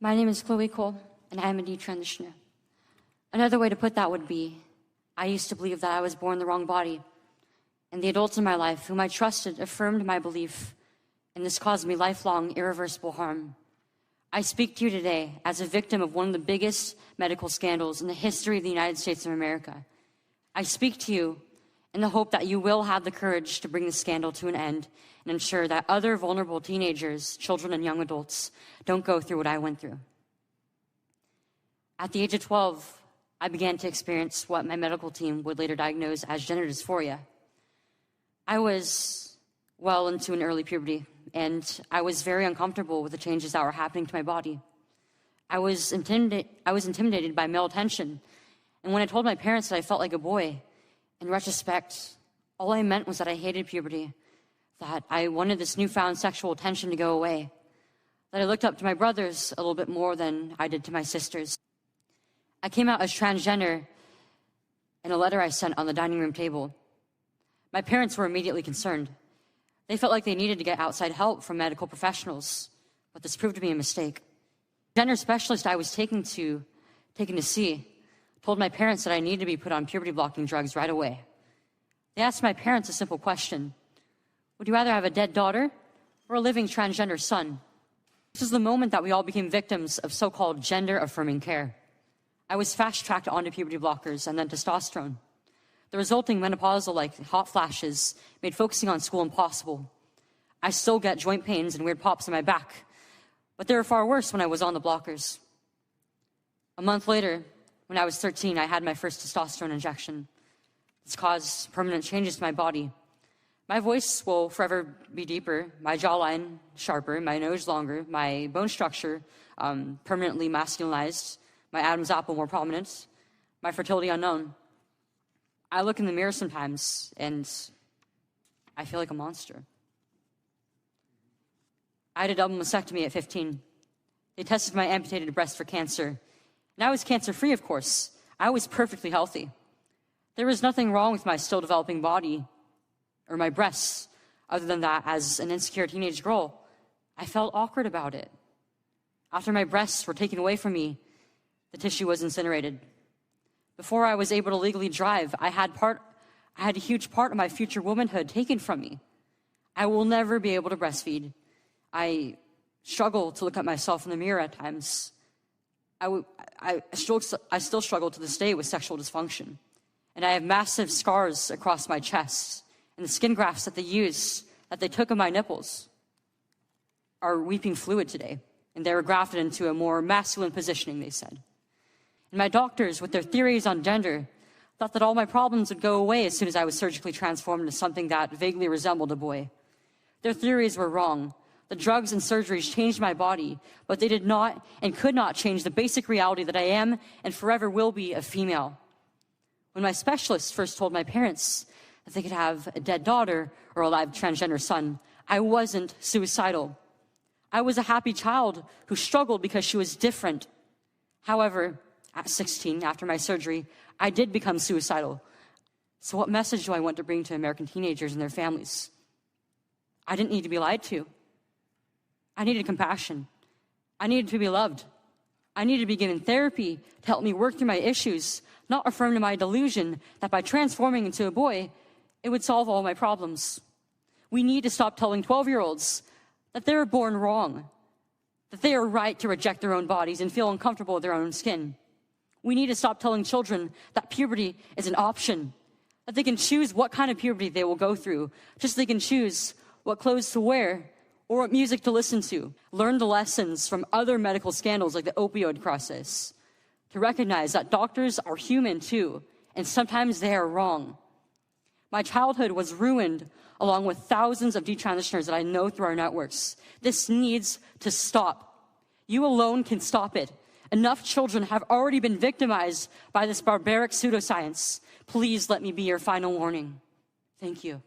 My name is Chloe Cole, and I am a detransitioner. Another way to put that would be, I used to believe that I was born in the wrong body, and the adults in my life whom I trusted affirmed my belief, and this caused me lifelong, irreversible harm. I speak to you today as a victim of one of the biggest medical scandals in the history of the United States of America. I speak to you in the hope that you will have the courage to bring the scandal to an end and ensure that other vulnerable teenagers, children, and young adults don't go through what I went through. At the age of 12, I began to experience what my medical team would later diagnose as gender dysphoria. I was well into an early puberty, and I was very uncomfortable with the changes that were happening to my body. I was intimidated by male attention, and when I told my parents that I felt like a boy, in retrospect, all I meant was that I hated puberty, that I wanted this newfound sexual attention to go away, that I looked up to my brothers a little bit more than I did to my sisters. I came out as transgender in a letter I sent on the dining room table. My parents were immediately concerned. They felt like they needed to get outside help from medical professionals, but this proved to be a mistake. The gender specialist I was taken to see told my parents that I needed to be put on puberty-blocking drugs right away. They asked my parents a simple question: would you rather have a dead daughter or a living transgender son? This is the moment that we all became victims of so-called gender-affirming care. I was fast-tracked onto puberty blockers and then testosterone. The resulting menopausal-like hot flashes made focusing on school impossible. I still get joint pains and weird pops in my back, but they were far worse when I was on the blockers. A month later, when I was 13, I had my first testosterone injection. This caused permanent changes to my body. My voice will forever be deeper, my jawline sharper, my nose longer, my bone structure permanently masculinized, my Adam's apple more prominent, my fertility unknown. I look in the mirror sometimes and I feel like a monster. I had a double mastectomy at 15. They tested my amputated breast for cancer. And I was cancer-free, of course. I was perfectly healthy. There was nothing wrong with my still developing body or my breasts, other than that, as an insecure teenage girl, I felt awkward about it. After my breasts were taken away from me, the tissue was incinerated. Before I was able to legally drive, I had a huge part of my future womanhood taken from me. I will never be able to breastfeed. I struggle to look at myself in the mirror at times. I still struggle to this day with sexual dysfunction. And I have massive scars across my chest. And the skin grafts that they took of my nipples are weeping fluid today. And they were grafted into a more masculine positioning, they said. And my doctors, with their theories on gender, thought that all my problems would go away as soon as I was surgically transformed into something that vaguely resembled a boy. Their theories were wrong. The drugs and surgeries changed my body, but they did not and could not change the basic reality that I am and forever will be a female. When my specialist first told my parents that they could have a dead daughter or a live transgender son, I wasn't suicidal. I was a happy child who struggled because she was different. However, at 16, after my surgery, I did become suicidal. So what message do I want to bring to American teenagers and their families? I didn't need to be lied to. I needed compassion. I needed to be loved. I needed to be given therapy to help me work through my issues, not affirm to my delusion that by transforming into a boy, it would solve all my problems. We need to stop telling 12-year-olds that they were born wrong, that they are right to reject their own bodies and feel uncomfortable with their own skin. We need to stop telling children that puberty is an option, that they can choose what kind of puberty they will go through, just so they can choose what clothes to wear or what music to listen to. Learn the lessons from other medical scandals like the opioid crisis, to recognize that doctors are human too, and sometimes they are wrong. My childhood was ruined along with thousands of detransitioners that I know through our networks. This needs to stop. You alone can stop it. Enough children have already been victimized by this barbaric pseudoscience. Please let me be your final warning. Thank you.